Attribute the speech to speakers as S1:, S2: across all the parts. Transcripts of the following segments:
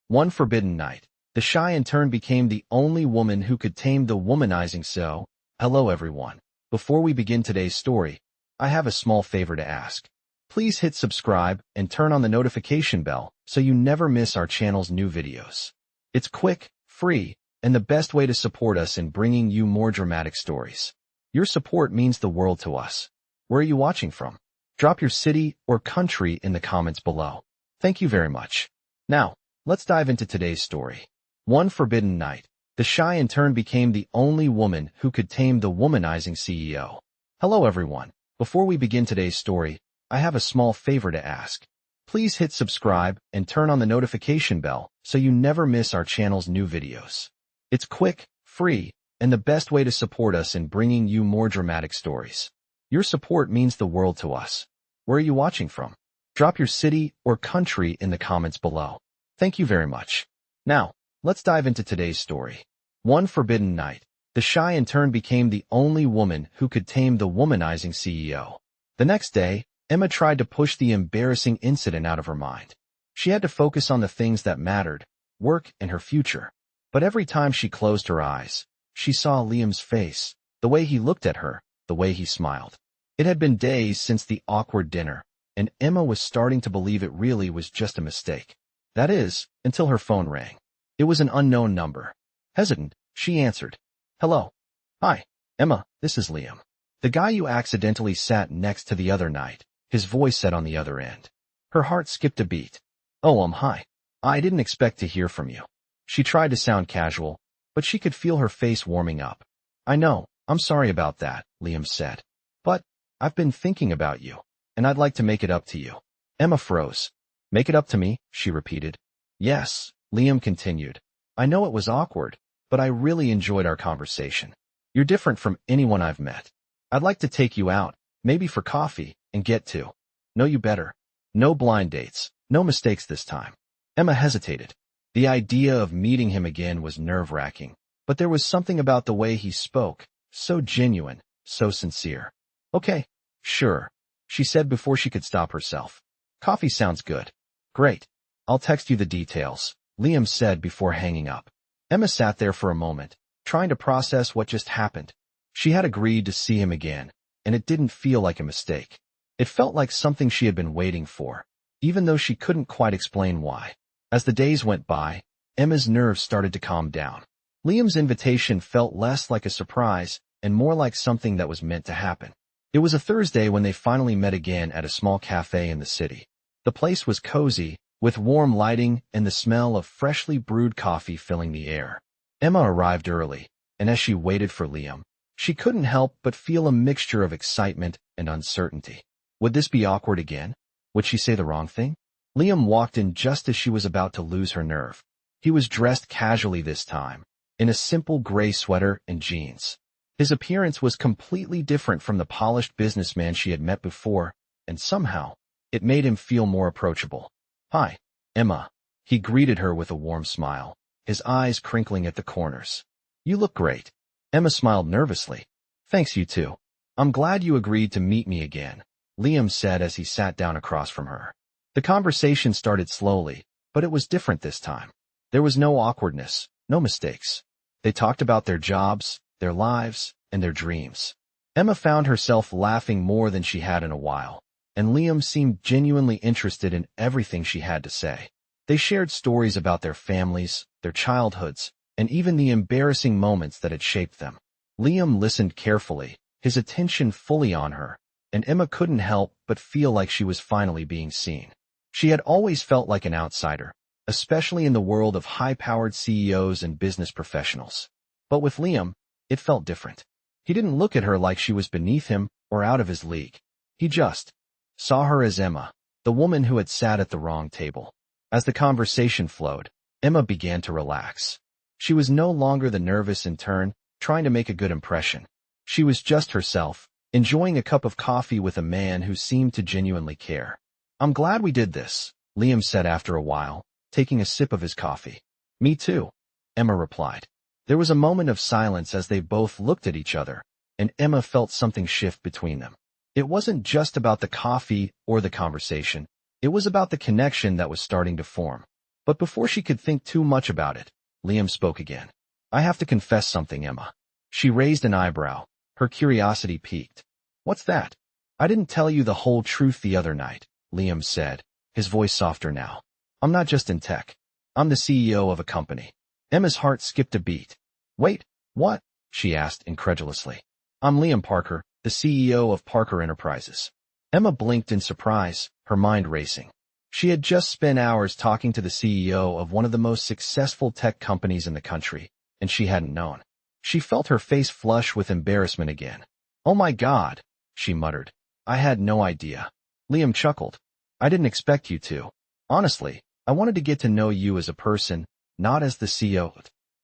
S1: One forbidden night, the shy intern became the only woman who could tame the womanizing. So, hello everyone. Before we begin today's story, I have a small favor to ask. Please hit subscribe and turn on the notification bell so you never miss our channel's new videos. It's quick, free, and the best way to support us in bringing you more dramatic stories. Your support means the world to us. Where are you watching from? Drop your city or country in the comments below. Thank you very much. Now, let's dive into today's story. One forbidden night, the shy intern became the only woman who could tame the womanizing CEO. Hello everyone. Before we begin today's story, I have a small favor to ask. Please hit subscribe and turn on the notification bell so you never miss our channel's new videos. It's quick, free, and the best way to support us in bringing you more dramatic stories. Your support means the world to us. Where are you watching from? Drop your city or country in the comments below. Thank you very much. Now, let's dive into today's story. One forbidden night, the shy intern became the only woman who could tame the womanizing CEO. The next day, Emma tried to push the embarrassing incident out of her mind. She had to focus on the things that mattered, work and her future. But every time she closed her eyes, she saw Liam's face, the way he looked at her, the way he smiled. It had been days since the awkward dinner, and Emma was starting to believe it really was just a mistake. That is, until her phone rang. It was an unknown number. Hesitant, she answered. Hello. Hi, Emma, this is Liam. The guy you accidentally sat next to the other night, his voice said on the other end. Her heart skipped a beat. Oh, hi. I didn't expect to hear from you. She tried to sound casual, but she could feel her face warming up. I know, I'm sorry about that, Liam said. But, I've been thinking about you, and I'd like to make it up to you. Emma froze. Make it up to me, she repeated. Yes, Liam continued. I know it was awkward, but I really enjoyed our conversation. You're different from anyone I've met. I'd like to take you out, maybe for coffee, and get to know you better. No blind dates, no mistakes this time. Emma hesitated. The idea of meeting him again was nerve-wracking, but there was something about the way he spoke, so genuine, so sincere. Okay, sure, she said before she could stop herself. Coffee sounds good. Great. I'll text you the details, Liam said before hanging up. Emma sat there for a moment, trying to process what just happened. She had agreed to see him again, and it didn't feel like a mistake. It felt like something she had been waiting for, even though she couldn't quite explain why. As the days went by, Emma's nerves started to calm down. Liam's invitation felt less like a surprise and more like something that was meant to happen. It was a Thursday when they finally met again at a small cafe in the city. The place was cozy, with warm lighting and the smell of freshly brewed coffee filling the air. Emma arrived early, and as she waited for Liam, she couldn't help but feel a mixture of excitement and uncertainty. Would this be awkward again? Would she say the wrong thing? Liam walked in just as she was about to lose her nerve. He was dressed casually this time, in a simple gray sweater and jeans. His appearance was completely different from the polished businessman she had met before, and somehow, it made him feel more approachable. Hi, Emma. He greeted her with a warm smile, his eyes crinkling at the corners. You look great. Emma smiled nervously. Thanks, you too. I'm glad you agreed to meet me again, Liam said as he sat down across from her. The conversation started slowly, but it was different this time. There was no awkwardness, no mistakes. They talked about their jobs, their lives, and their dreams. Emma found herself laughing more than she had in a while, and Liam seemed genuinely interested in everything she had to say. They shared stories about their families, their childhoods, and even the embarrassing moments that had shaped them. Liam listened carefully, his attention fully on her, and Emma couldn't help but feel like she was finally being seen. She had always felt like an outsider, especially in the world of high-powered CEOs and business professionals. But with Liam, it felt different. He didn't look at her like she was beneath him or out of his league. He just saw her as Emma, the woman who had sat at the wrong table. As the conversation flowed, Emma began to relax. She was no longer the nervous intern, trying to make a good impression. She was just herself, enjoying a cup of coffee with a man who seemed to genuinely care. I'm glad we did this, Liam said after a while, taking a sip of his coffee. Me too, Emma replied. There was a moment of silence as they both looked at each other, and Emma felt something shift between them. It wasn't just about the coffee or the conversation. It was about the connection that was starting to form. But before she could think too much about it, Liam spoke again. I have to confess something, Emma. She raised an eyebrow, her curiosity piqued. What's that? I didn't tell you the whole truth the other night, Liam said, his voice softer now. I'm not just in tech. I'm the CEO of a company. Emma's heart skipped a beat. Wait, what? She asked incredulously. I'm Liam Parker, the CEO of Parker Enterprises. Emma blinked in surprise, her mind racing. She had just spent hours talking to the CEO of one of the most successful tech companies in the country, and she hadn't known. She felt her face flush with embarrassment again. Oh my God, she muttered. I had no idea. Liam chuckled. I didn't expect you to. Honestly, I wanted to get to know you as a person, not as the CEO.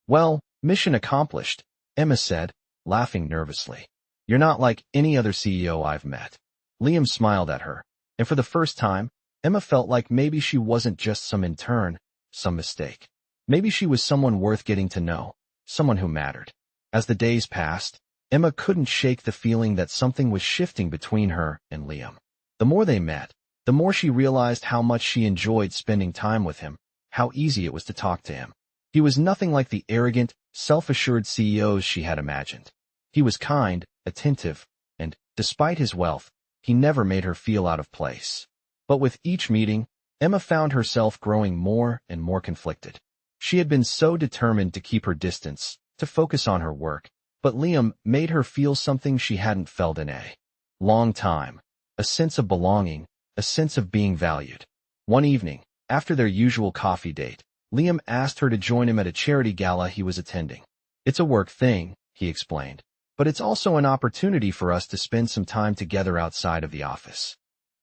S1: Well, mission accomplished, Emma said, laughing nervously. You're not like any other CEO I've met. Liam smiled at her, and for the first time, Emma felt like maybe she wasn't just some intern, some mistake. Maybe she was someone worth getting to know, someone who mattered. As the days passed, Emma couldn't shake the feeling that something was shifting between her and Liam. The more they met, the more she realized how much she enjoyed spending time with him, how easy it was to talk to him. He was nothing like the arrogant, self-assured CEOs she had imagined. He was kind, attentive, and, despite his wealth, he never made her feel out of place. But with each meeting, Emma found herself growing more and more conflicted. She had been so determined to keep her distance, to focus on her work, but Liam made her feel something she hadn't felt in a long time, a sense of belonging, a sense of being valued. One evening, after their usual coffee date, Liam asked her to join him at a charity gala he was attending. It's a work thing, he explained, but it's also an opportunity for us to spend some time together outside of the office.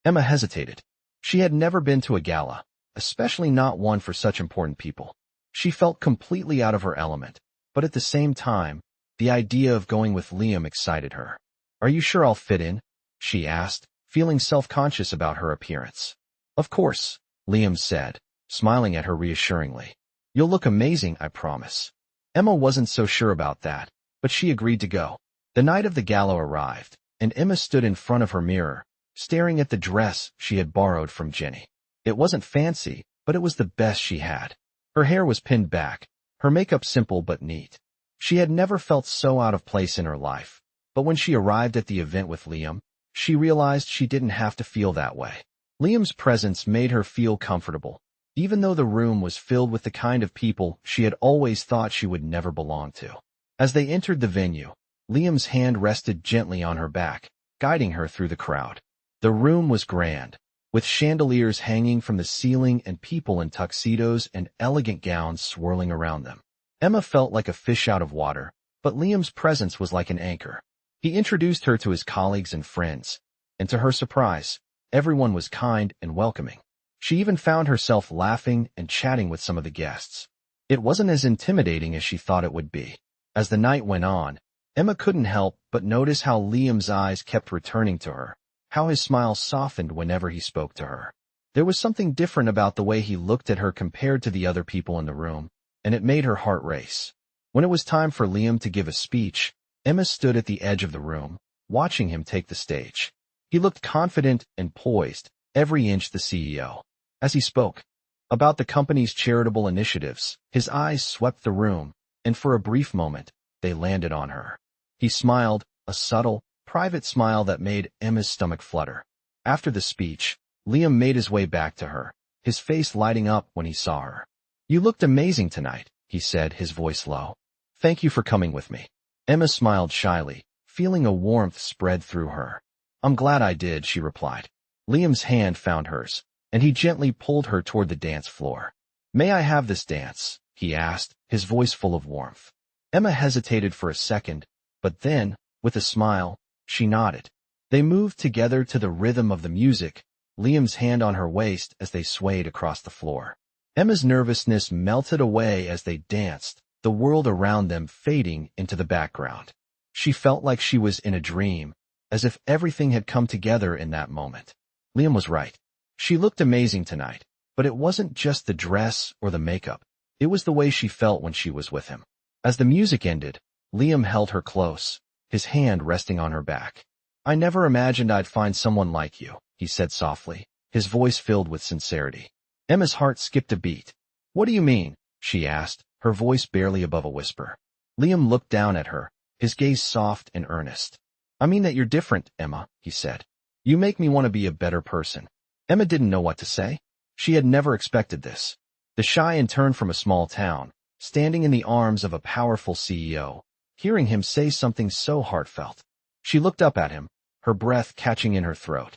S1: Emma hesitated. She had never been to a gala, especially not one for such important people. She felt completely out of her element, but at the same time, the idea of going with Liam excited her. Are you sure I'll fit in? She asked, feeling self-conscious about her appearance. Of course, Liam said, smiling at her reassuringly. You'll look amazing, I promise. Emma wasn't so sure about that, but she agreed to go. The night of the gala arrived, and Emma stood in front of her mirror, staring at the dress she had borrowed from Jenny. It wasn't fancy, but it was the best she had. Her hair was pinned back, her makeup simple but neat. She had never felt so out of place in her life, but when she arrived at the event with Liam, she realized she didn't have to feel that way. Liam's presence made her feel comfortable, even though the room was filled with the kind of people she had always thought she would never belong to. As they entered the venue, Liam's hand rested gently on her back, guiding her through the crowd. The room was grand, with chandeliers hanging from the ceiling and people in tuxedos and elegant gowns swirling around them. Emma felt like a fish out of water, but Liam's presence was like an anchor. He introduced her to his colleagues and friends, and to her surprise, everyone was kind and welcoming. She even found herself laughing and chatting with some of the guests. It wasn't as intimidating as she thought it would be. As the night went on, Emma couldn't help but notice how Liam's eyes kept returning to her, how his smile softened whenever he spoke to her. There was something different about the way he looked at her compared to the other people in the room, and it made her heart race. When it was time for Liam to give a speech, Emma stood at the edge of the room, watching him take the stage. He looked confident and poised, every inch the CEO. As he spoke about the company's charitable initiatives, his eyes swept the room, and for a brief moment, they landed on her. He smiled, a subtle, private smile that made Emma's stomach flutter. After the speech, Liam made his way back to her, his face lighting up when he saw her. You looked amazing tonight, he said, his voice low. Thank you for coming with me. Emma smiled shyly, feeling a warmth spread through her. I'm glad I did, she replied. Liam's hand found hers, and he gently pulled her toward the dance floor. May I have this dance? He asked, his voice full of warmth. Emma hesitated for a second, but then, with a smile, she nodded. They moved together to the rhythm of the music, Liam's hand on her waist as they swayed across the floor. Emma's nervousness melted away as they danced, the world around them fading into the background. She felt like she was in a dream, as if everything had come together in that moment. Liam was right. She looked amazing tonight, but it wasn't just the dress or the makeup. It was the way she felt when she was with him. As the music ended, Liam held her close, his hand resting on her back. I never imagined I'd find someone like you, he said softly, his voice filled with sincerity. Emma's heart skipped a beat. What do you mean? She asked, her voice barely above a whisper. Liam looked down at her, his gaze soft and earnest. I mean that you're different, Emma, he said. You make me want to be a better person. Emma didn't know what to say. She had never expected this. The shy intern from a small town, standing in the arms of a powerful CEO, hearing him say something so heartfelt. She looked up at him, her breath catching in her throat.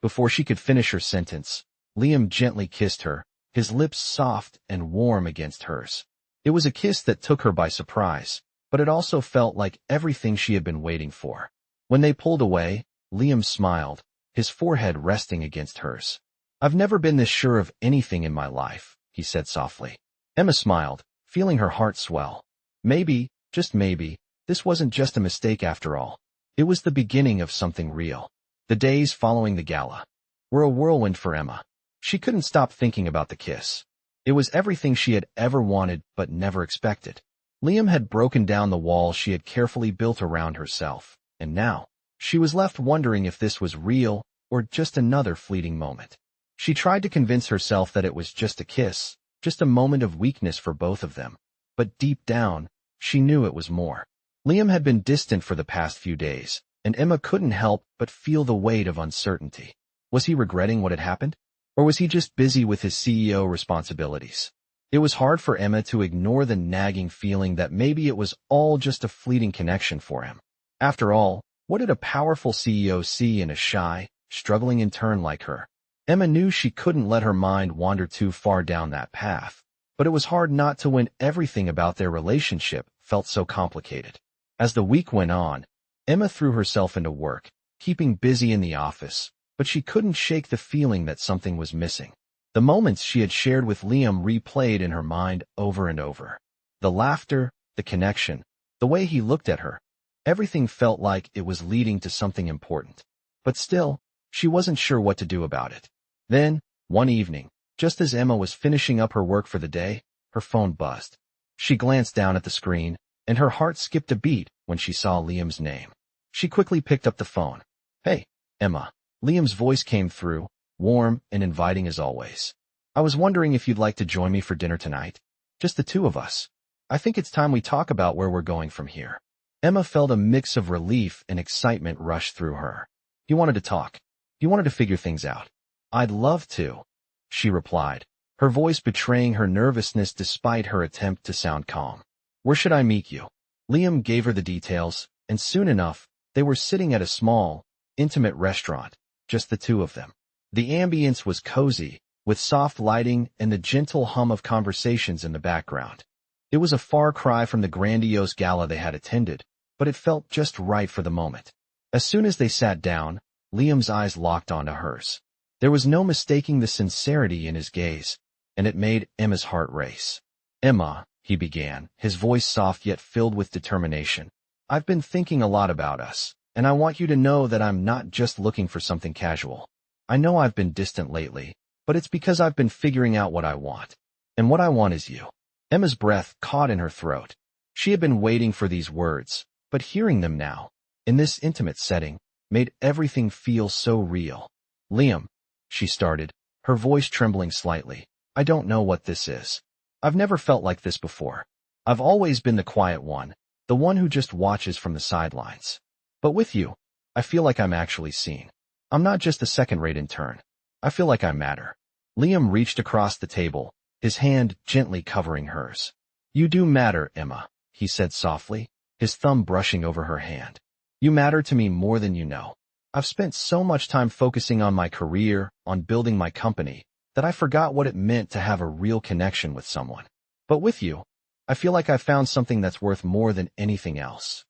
S1: Before she could finish her sentence, Liam gently kissed her, his lips soft and warm against hers. It was a kiss that took her by surprise, but it also felt like everything she had been waiting for. When they pulled away, Liam smiled, his forehead resting against hers. I've never been this sure of anything in my life, he said softly. Emma smiled, feeling her heart swell. Maybe, just maybe, this wasn't just a mistake after all. It was the beginning of something real. The days following the gala were a whirlwind for Emma. She couldn't stop thinking about the kiss. It was everything she had ever wanted but never expected. Liam had broken down the wall she had carefully built around herself, and now, she was left wondering if this was real or just another fleeting moment. She tried to convince herself that it was just a kiss, just a moment of weakness for both of them. But deep down, she knew it was more. Liam had been distant for the past few days, and Emma couldn't help but feel the weight of uncertainty. Was he regretting what had happened? Or was he just busy with his CEO responsibilities? It was hard for Emma to ignore the nagging feeling that maybe it was all just a fleeting connection for him. After all, what did a powerful CEO see in a shy, struggling intern like her? Emma knew she couldn't let her mind wander too far down that path, but it was hard not to when everything about their relationship felt so complicated. As the week went on, Emma threw herself into work, keeping busy in the office, but she couldn't shake the feeling that something was missing. The moments she had shared with Liam replayed in her mind over and over. The laughter, the connection, the way he looked at her. Everything felt like it was leading to something important. But still, she wasn't sure what to do about it. Then, one evening, just as Emma was finishing up her work for the day, her phone buzzed. She glanced down at the screen, and her heart skipped a beat when she saw Liam's name. She quickly picked up the phone. Hey, Emma. Liam's voice came through, warm and inviting as always. I was wondering if you'd like to join me for dinner tonight. Just the two of us. I think it's time we talk about where we're going from here. Emma felt a mix of relief and excitement rush through her. He wanted to talk. He wanted to figure things out. I'd love to, she replied, her voice betraying her nervousness despite her attempt to sound calm. Where should I meet you? Liam gave her the details, and soon enough, they were sitting at a small, intimate restaurant, just the two of them. The ambience was cozy, with soft lighting and the gentle hum of conversations in the background. It was a far cry from the grandiose gala they had attended, but it felt just right for the moment. As soon as they sat down, Liam's eyes locked onto hers. There was no mistaking the sincerity in his gaze, and it made Emma's heart race. Emma, he began, his voice soft yet filled with determination. I've been thinking a lot about us, and I want you to know that I'm not just looking for something casual. I know I've been distant lately, but it's because I've been figuring out what I want. And what I want is you. Emma's breath caught in her throat. She had been waiting for these words, but hearing them now, in this intimate setting, made everything feel so real. Liam, she started, her voice trembling slightly. I don't know what this is. I've never felt like this before. I've always been the quiet one, the one who just watches from the sidelines. But with you, I feel like I'm actually seen. I'm not just a second-rate intern. I feel like I matter. Liam reached across the table, his hand gently covering hers. You do matter, Emma, he said softly, his thumb brushing over her hand. You matter to me more than you know. I've spent so much time focusing on my career, on building my company, that I forgot what it meant to have a real connection with someone. But with you, I feel like I found something that's worth more than anything else.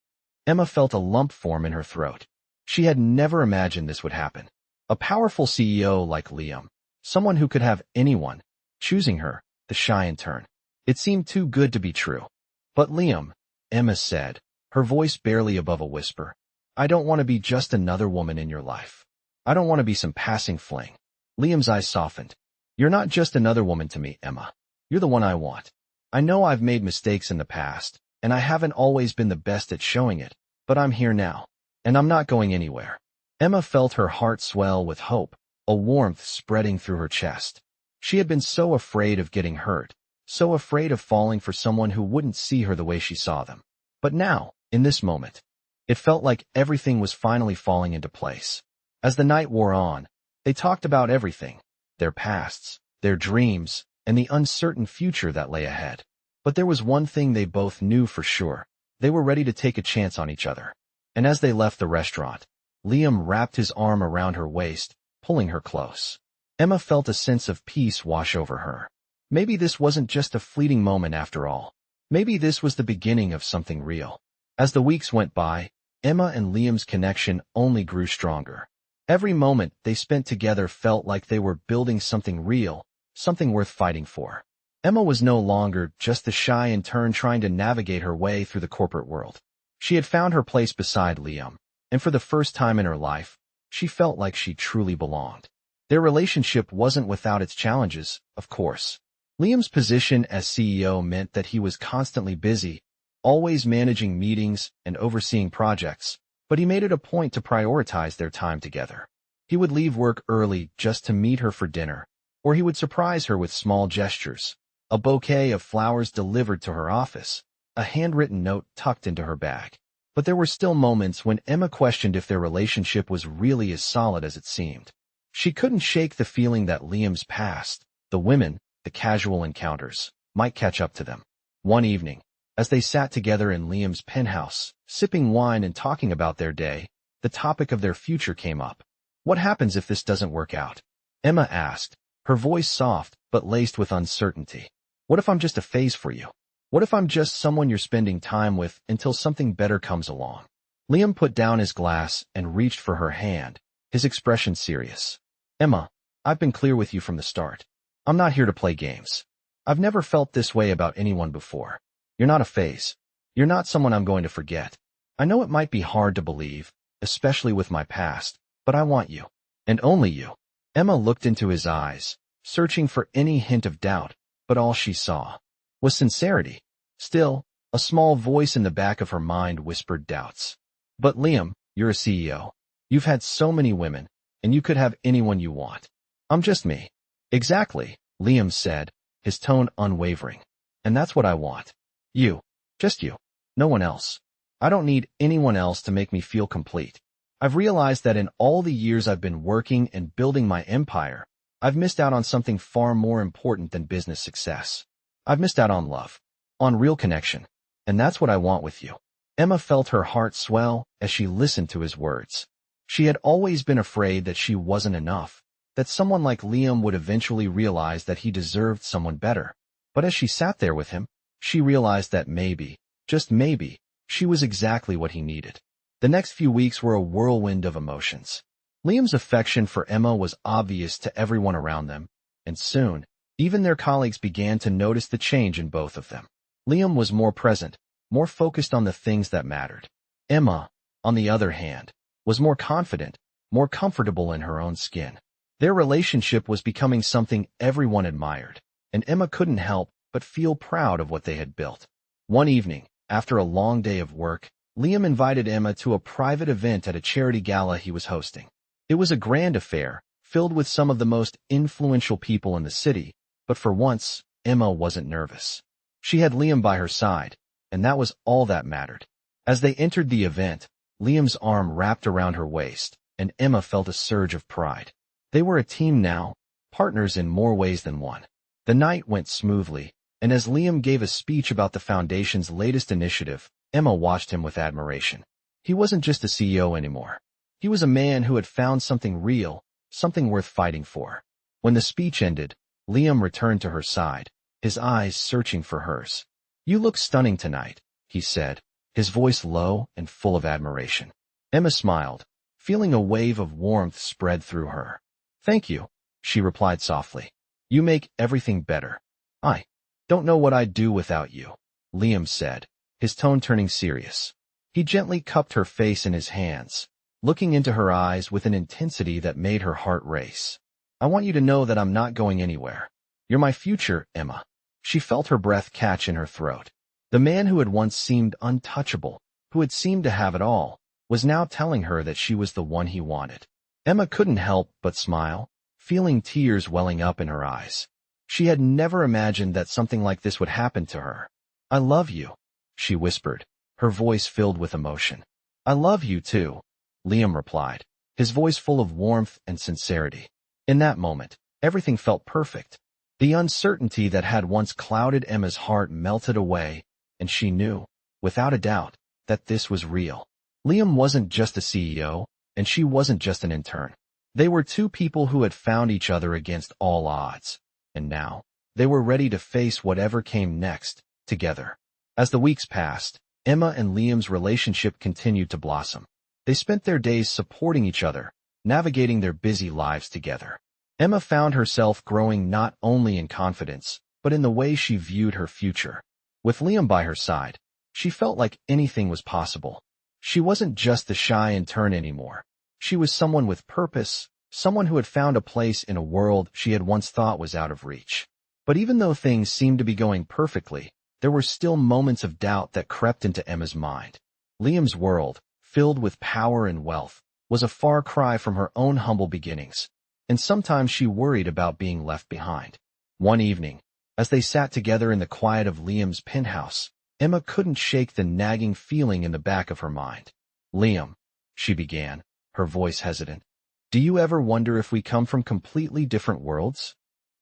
S1: Emma felt a lump form in her throat. She had never imagined this would happen. A powerful CEO like Liam, someone who could have anyone, choosing her, the shy intern. It seemed too good to be true. But Liam, Emma said, her voice barely above a whisper, I don't want to be just another woman in your life. I don't want to be some passing fling. Liam's eyes softened. You're not just another woman to me, Emma. You're the one I want. I know I've made mistakes in the past, and I haven't always been the best at showing it, but I'm here now, and I'm not going anywhere. Emma felt her heart swell with hope, a warmth spreading through her chest. She had been so afraid of getting hurt, so afraid of falling for someone who wouldn't see her the way she saw them. But now, in this moment, it felt like everything was finally falling into place. As the night wore on, they talked about everything, their pasts, their dreams, and the uncertain future that lay ahead. But there was one thing they both knew for sure. They were ready to take a chance on each other. And as they left the restaurant, Liam wrapped his arm around her waist, pulling her close. Emma felt a sense of peace wash over her. Maybe this wasn't just a fleeting moment after all. Maybe this was the beginning of something real. As the weeks went by, Emma and Liam's connection only grew stronger. Every moment they spent together felt like they were building something real, something worth fighting for. Emma was no longer just the shy intern trying to navigate her way through the corporate world. She had found her place beside Liam, and for the first time in her life, she felt like she truly belonged. Their relationship wasn't without its challenges, of course. Liam's position as CEO meant that he was constantly busy, always managing meetings and overseeing projects, but he made it a point to prioritize their time together. He would leave work early just to meet her for dinner, or he would surprise her with small gestures, a bouquet of flowers delivered to her office, a handwritten note tucked into her bag. But there were still moments when Emma questioned if their relationship was really as solid as it seemed. She couldn't shake the feeling that Liam's past, the women, the casual encounters, might catch up to them. One evening, as they sat together in Liam's penthouse, sipping wine and talking about their day, the topic of their future came up. "What happens if this doesn't work out?" Emma asked, her voice soft but laced with uncertainty. "What if I'm just a phase for you? What if I'm just someone you're spending time with until something better comes along?" Liam put down his glass and reached for her hand, his expression serious. "Emma, I've been clear with you from the start. I'm not here to play games. I've never felt this way about anyone before. You're not a phase. You're not someone I'm going to forget. I know it might be hard to believe, especially with my past, but I want you. And only you." Emma looked into his eyes, searching for any hint of doubt, but all she saw was sincerity. Still, a small voice in the back of her mind whispered doubts. "But Liam, you're a CEO. You've had so many women, and you could have anyone you want. I'm just me." "Exactly," Liam said, his tone unwavering. "And that's what I want. You. Just you. No one else. I don't need anyone else to make me feel complete. I've realized that in all the years I've been working and building my empire, I've missed out on something far more important than business success. I've missed out on love, on real connection, and that's what I want with you." Emma felt her heart swell as she listened to his words. She had always been afraid that she wasn't enough, that someone like Liam would eventually realize that he deserved someone better. But as she sat there with him, she realized that maybe, just maybe, she was exactly what he needed. The next few weeks were a whirlwind of emotions. Liam's affection for Emma was obvious to everyone around them, and soon, even their colleagues began to notice the change in both of them. Liam was more present, more focused on the things that mattered. Emma, on the other hand, was more confident, more comfortable in her own skin. Their relationship was becoming something everyone admired, and Emma couldn't help but feel proud of what they had built. One evening, after a long day of work, Liam invited Emma to a private event at a charity gala he was hosting. It was a grand affair, filled with some of the most influential people in the city, but for once, Emma wasn't nervous. She had Liam by her side, and that was all that mattered. As they entered the event, Liam's arm wrapped around her waist, and Emma felt a surge of pride. They were a team now, partners in more ways than one. The night went smoothly, and as Liam gave a speech about the Foundation's latest initiative, Emma watched him with admiration. He wasn't just a CEO anymore. He was a man who had found something real, something worth fighting for. When the speech ended, Liam returned to her side, his eyes searching for hers. "You look stunning tonight," he said, his voice low and full of admiration. Emma smiled, feeling a wave of warmth spread through her. "Thank you," she replied softly. "You make everything better." "I don't know what I'd do without you," Liam said, his tone turning serious. He gently cupped her face in his hands, looking into her eyes with an intensity that made her heart race. "I want you to know that I'm not going anywhere. You're my future, Emma." She felt her breath catch in her throat. The man who had once seemed untouchable, who had seemed to have it all, was now telling her that she was the one he wanted. Emma couldn't help but smile, feeling tears welling up in her eyes. She had never imagined that something like this would happen to her. "I love you," she whispered, her voice filled with emotion. "I love you too," Liam replied, his voice full of warmth and sincerity. In that moment, everything felt perfect. The uncertainty that had once clouded Emma's heart melted away, and she knew, without a doubt, that this was real. Liam wasn't just a CEO, and she wasn't just an intern. They were two people who had found each other against all odds, and now, they were ready to face whatever came next, together. As the weeks passed, Emma and Liam's relationship continued to blossom. They spent their days supporting each other, navigating their busy lives together. Emma found herself growing not only in confidence, but in the way she viewed her future. With Liam by her side, she felt like anything was possible. She wasn't just the shy intern anymore. She was someone with purpose, someone who had found a place in a world she had once thought was out of reach. But even though things seemed to be going perfectly, there were still moments of doubt that crept into Emma's mind. Liam's world, filled with power and wealth, was a far cry from her own humble beginnings, and sometimes she worried about being left behind. One evening, as they sat together in the quiet of Liam's penthouse, Emma couldn't shake the nagging feeling in the back of her mind. "Liam," she began, her voice hesitant, "do you ever wonder if we come from completely different worlds?"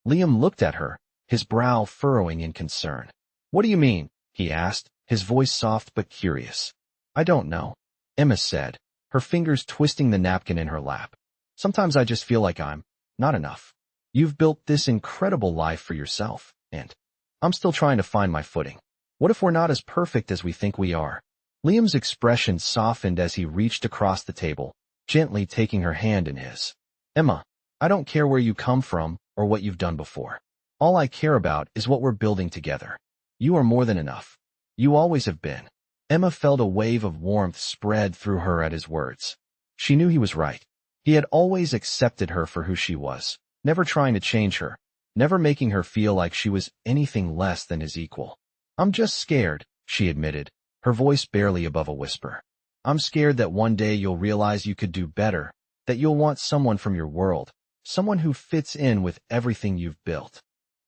S1: Liam looked at her, his brow furrowing in concern. "What do you mean?" he asked, his voice soft but curious. "I don't know," Emma said, her fingers twisting the napkin in her lap. "Sometimes I just feel like I'm not enough. You've built this incredible life for yourself, and I'm still trying to find my footing. What if we're not as perfect as we think we are?" Liam's expression softened as he reached across the table, gently taking her hand in his. "Emma, I don't care where you come from or what you've done before. All I care about is what we're building together. You are more than enough. You always have been." Emma felt a wave of warmth spread through her at his words. She knew he was right. He had always accepted her for who she was, never trying to change her, never making her feel like she was anything less than his equal. "I'm just scared," she admitted, her voice barely above a whisper. "I'm scared that one day you'll realize you could do better, that you'll want someone from your world, someone who fits in with everything you've built."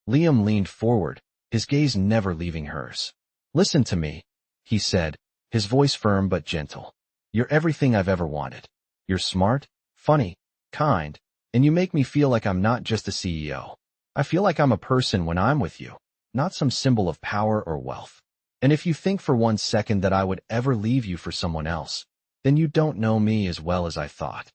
S1: Liam leaned forward, his gaze never leaving hers. "Listen to me," he said, his voice firm but gentle. "You're everything I've ever wanted. You're smart, funny, kind, and you make me feel like I'm not just a CEO. I feel like I'm a person when I'm with you, not some symbol of power or wealth. And if you think for 1 second that I would ever leave you for someone else, then you don't know me as well as I thought."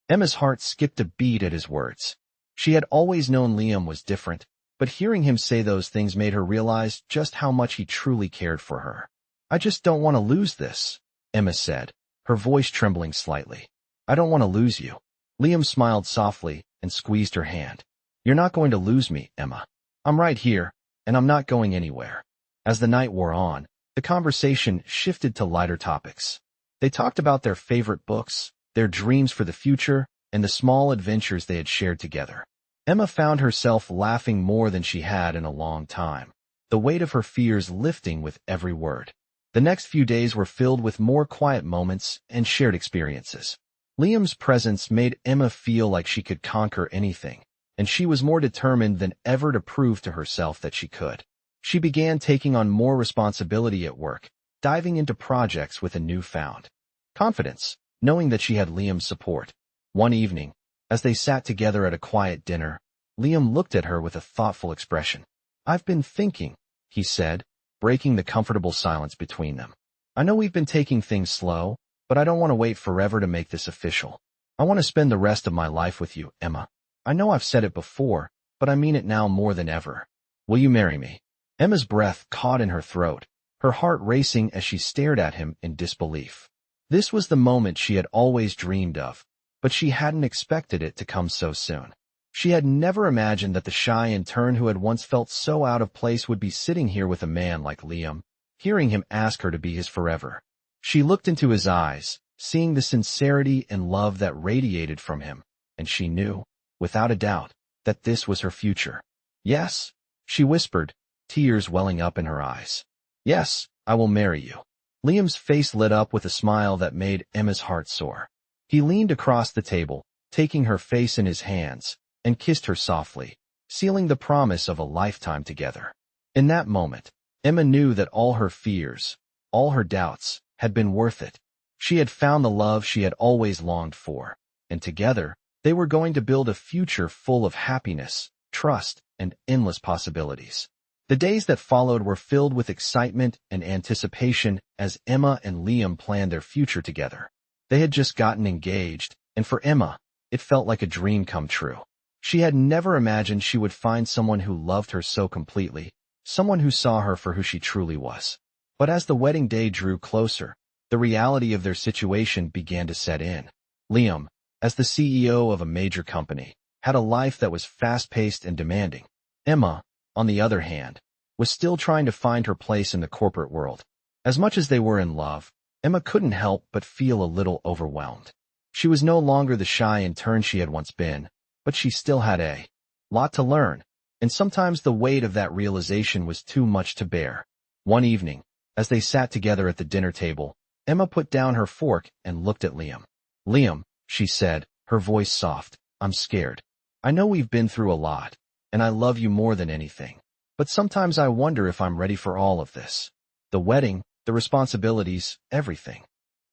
S1: Emma's heart skipped a beat at his words. She had always known Liam was different, but hearing him say those things made her realize just how much he truly cared for her. "I just don't want to lose this," Emma said, her voice trembling slightly. "I don't want to lose you." Liam smiled softly and squeezed her hand. "You're not going to lose me, Emma. I'm right here, and I'm not going anywhere." As the night wore on, the conversation shifted to lighter topics. They talked about their favorite books, their dreams for the future, and the small adventures they had shared together. Emma found herself laughing more than she had in a long time, the weight of her fears lifting with every word. The next few days were filled with more quiet moments and shared experiences. Liam's presence made Emma feel like she could conquer anything, and she was more determined than ever to prove to herself that she could. She began taking on more responsibility at work, diving into projects with a newfound confidence, knowing that she had Liam's support. One evening, as they sat together at a quiet dinner, Liam looked at her with a thoughtful expression. "I've been thinking," he said, breaking the comfortable silence between them. "I know we've been taking things slow, but I don't want to wait forever to make this official. I want to spend the rest of my life with you, Emma. I know I've said it before, but I mean it now more than ever. Will you marry me?" Emma's breath caught in her throat, her heart racing as she stared at him in disbelief. This was the moment she had always dreamed of, but she hadn't expected it to come so soon. She had never imagined that the shy intern who had once felt so out of place would be sitting here with a man like Liam, hearing him ask her to be his forever. She looked into his eyes, seeing the sincerity and love that radiated from him, and she knew, without a doubt, that this was her future. "Yes," she whispered, tears welling up in her eyes. "Yes, I will marry you." Liam's face lit up with a smile that made Emma's heart soar. He leaned across the table, taking her face in his hands, and kissed her softly, sealing the promise of a lifetime together. In that moment, Emma knew that all her fears, all her doubts, had been worth it. She had found the love she had always longed for, and together, they were going to build a future full of happiness, trust, and endless possibilities. The days that followed were filled with excitement and anticipation as Emma and Liam planned their future together. They had just gotten engaged, and for Emma, it felt like a dream come true. She had never imagined she would find someone who loved her so completely, someone who saw her for who she truly was. But as the wedding day drew closer, the reality of their situation began to set in. Liam, as the CEO of a major company, had a life that was fast-paced and demanding. Emma, on the other hand, was still trying to find her place in the corporate world. As much as they were in love, Emma couldn't help but feel a little overwhelmed. She was no longer the shy intern she had once been, but she still had a lot to learn, and sometimes the weight of that realization was too much to bear. One evening, as they sat together at the dinner table, Emma put down her fork and looked at Liam. "Liam," she said, her voice soft, "I'm scared. I know we've been through a lot, and I love you more than anything. But sometimes I wonder if I'm ready for all of this. The wedding, the responsibilities, everything."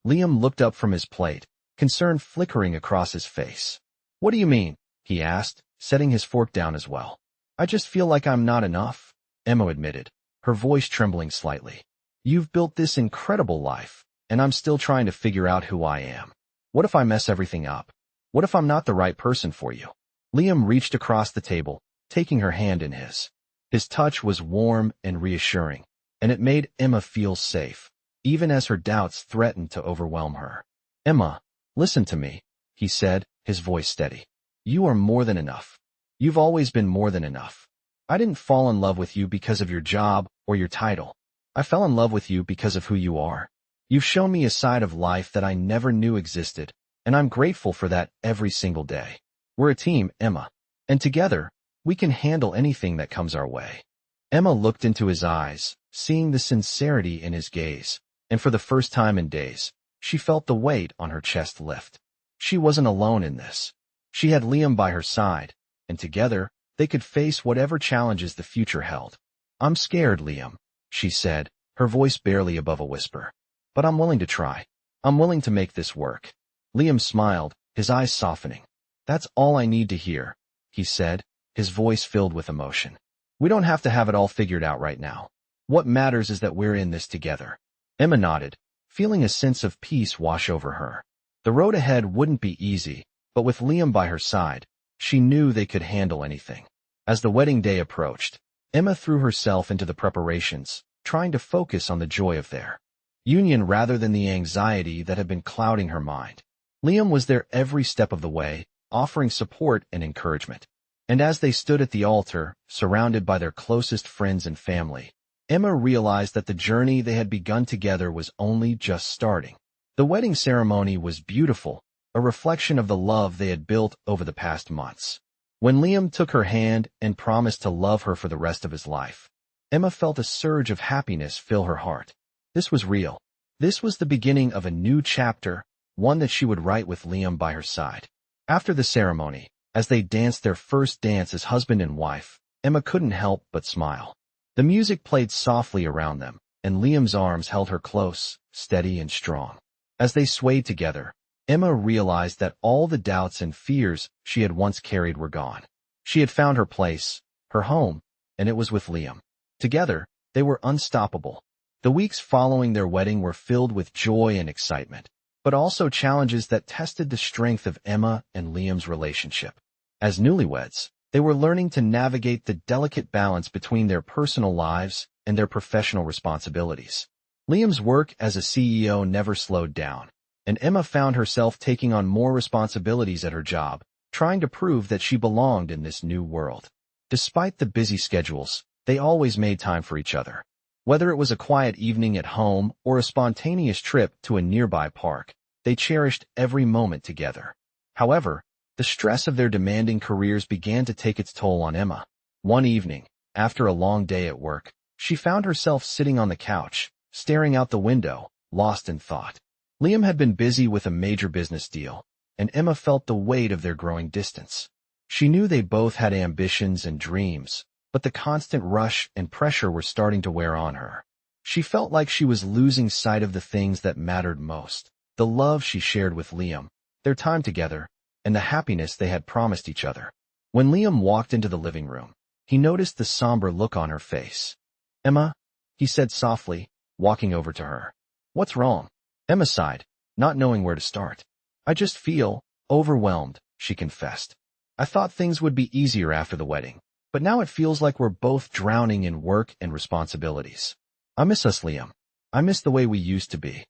S1: Liam looked up from his plate, concern flickering across his face. "What do you mean?" he asked, setting his fork down as well. "I just feel like I'm not enough," Emma admitted, her voice trembling slightly. "You've built this incredible life, and I'm still trying to figure out who I am. What if I mess everything up? What if I'm not the right person for you?" Liam reached across the table, taking her hand in his. His touch was warm and reassuring, and it made Emma feel safe, even as her doubts threatened to overwhelm her. "Emma, listen to me," he said, his voice steady. "You are more than enough. You've always been more than enough. I didn't fall in love with you because of your job or your title. I fell in love with you because of who you are. You've shown me a side of life that I never knew existed, and I'm grateful for that every single day. We're a team, Emma, and together, we can handle anything that comes our way." Emma looked into his eyes, seeing the sincerity in his gaze, and for the first time in days, she felt the weight on her chest lift. She wasn't alone in this. She had Liam by her side, and together, they could face whatever challenges the future held. "I'm scared, Liam," she said, her voice barely above a whisper. "But I'm willing to try. I'm willing to make this work." Liam smiled, his eyes softening. "That's all I need to hear," he said, his voice filled with emotion. "We don't have to have it all figured out right now. What matters is that we're in this together." Emma nodded, feeling a sense of peace wash over her. The road ahead wouldn't be easy, but with Liam by her side, she knew they could handle anything. As the wedding day approached, Emma threw herself into the preparations, trying to focus on the joy of their union rather than the anxiety that had been clouding her mind. Liam was there every step of the way, offering support and encouragement. And as they stood at the altar, surrounded by their closest friends and family, Emma realized that the journey they had begun together was only just starting. The wedding ceremony was beautiful, a reflection of the love they had built over the past months. When Liam took her hand and promised to love her for the rest of his life, Emma felt a surge of happiness fill her heart. This was real. This was the beginning of a new chapter, one that she would write with Liam by her side. After the ceremony, as they danced their first dance as husband and wife, Emma couldn't help but smile. The music played softly around them, and Liam's arms held her close, steady and strong. As they swayed together, Emma realized that all the doubts and fears she had once carried were gone. She had found her place, her home, and it was with Liam. Together, they were unstoppable. The weeks following their wedding were filled with joy and excitement, but also challenges that tested the strength of Emma and Liam's relationship. As newlyweds, they were learning to navigate the delicate balance between their personal lives and their professional responsibilities. Liam's work as a CEO never slowed down, and Emma found herself taking on more responsibilities at her job, trying to prove that she belonged in this new world. Despite the busy schedules, they always made time for each other. Whether it was a quiet evening at home or a spontaneous trip to a nearby park, they cherished every moment together. However, the stress of their demanding careers began to take its toll on Emma. One evening, after a long day at work, she found herself sitting on the couch, staring out the window, lost in thought. Liam had been busy with a major business deal, and Emma felt the weight of their growing distance. She knew they both had ambitions and dreams, but the constant rush and pressure were starting to wear on her. She felt like she was losing sight of the things that mattered most: the love she shared with Liam, their time together, and the happiness they had promised each other. When Liam walked into the living room, he noticed the somber look on her face. "Emma," he said softly, walking over to her. "What's wrong?" Emma sighed, not knowing where to start. "I just feel overwhelmed," she confessed. "I thought things would be easier after the wedding, but now it feels like we're both drowning in work and responsibilities. I miss us, Liam. I miss the way we used to be."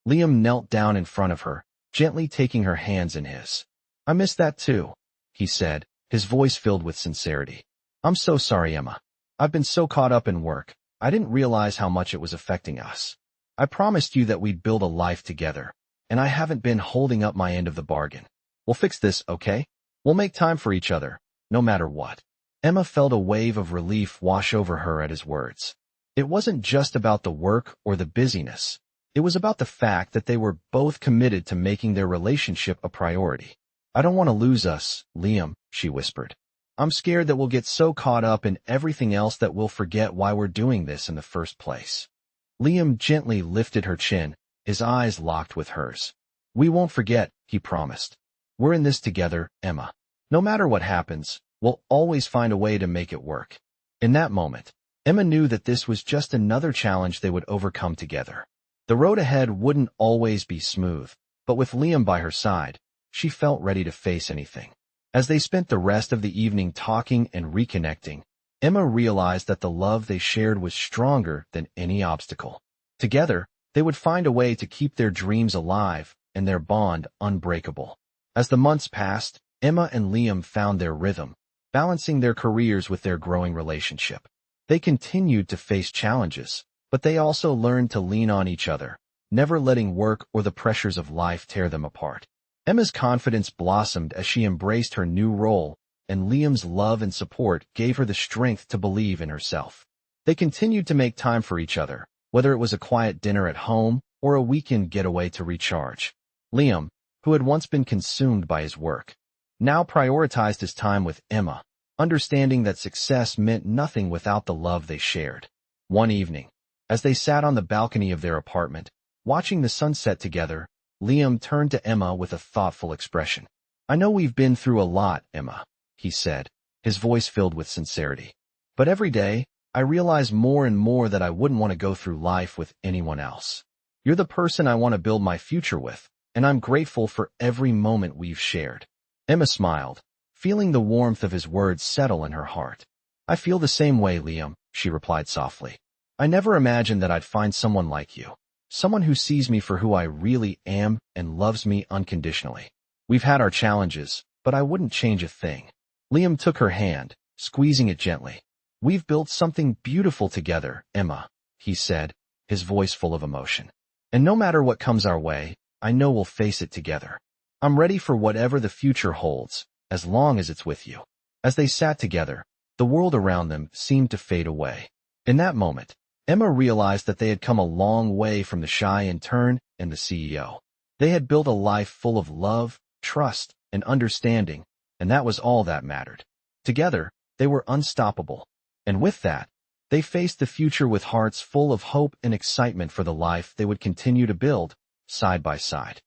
S1: Liam knelt down in front of her, gently taking her hands in his. "I miss that too," he said, his voice filled with sincerity. "I'm so sorry, Emma. I've been so caught up in work, I didn't realize how much it was affecting us. I promised you that we'd build a life together, and I haven't been holding up my end of the bargain. We'll fix this, okay? We'll make time for each other, no matter what." Emma felt a wave of relief wash over her at his words. It wasn't just about the work or the busyness. It was about the fact that they were both committed to making their relationship a priority. "I don't want to lose us, Liam," she whispered. "I'm scared that we'll get so caught up in everything else that we'll forget why we're doing this in the first place." Liam gently lifted her chin, his eyes locked with hers. "We won't forget," he promised. "We're in this together, Emma. No matter what happens, we'll always find a way to make it work." In that moment, Emma knew that this was just another challenge they would overcome together. The road ahead wouldn't always be smooth, but with Liam by her side, she felt ready to face anything. As they spent the rest of the evening talking and reconnecting, Emma realized that the love they shared was stronger than any obstacle. Together, they would find a way to keep their dreams alive and their bond unbreakable. As the months passed, Emma and Liam found their rhythm, balancing their careers with their growing relationship. They continued to face challenges, but they also learned to lean on each other, never letting work or the pressures of life tear them apart. Emma's confidence blossomed as she embraced her new role, and Liam's love and support gave her the strength to believe in herself. They continued to make time for each other, whether it was a quiet dinner at home or a weekend getaway to recharge. Liam, who had once been consumed by his work, now prioritized his time with Emma, understanding that success meant nothing without the love they shared. One evening, as they sat on the balcony of their apartment, watching the sunset together, Liam turned to Emma with a thoughtful expression. "I know we've been through a lot, Emma," he said, his voice filled with sincerity. "But every day, I realize more and more that I wouldn't want to go through life with anyone else. You're the person I want to build my future with, and I'm grateful for every moment we've shared." Emma smiled, feeling the warmth of his words settle in her heart. "I feel the same way, Liam," she replied softly. "I never imagined that I'd find someone like you. Someone who sees me for who I really am and loves me unconditionally. We've had our challenges, but I wouldn't change a thing." Liam took her hand, squeezing it gently. "We've built something beautiful together, Emma," he said, his voice full of emotion. "And no matter what comes our way, I know we'll face it together. I'm ready for whatever the future holds, as long as it's with you." As they sat together, the world around them seemed to fade away. In that moment, Emma realized that they had come a long way from the shy intern and the CEO. They had built a life full of love, trust, and understanding, and that was all that mattered. Together, they were unstoppable. And with that, they faced the future with hearts full of hope and excitement for the life they would continue to build, side by side.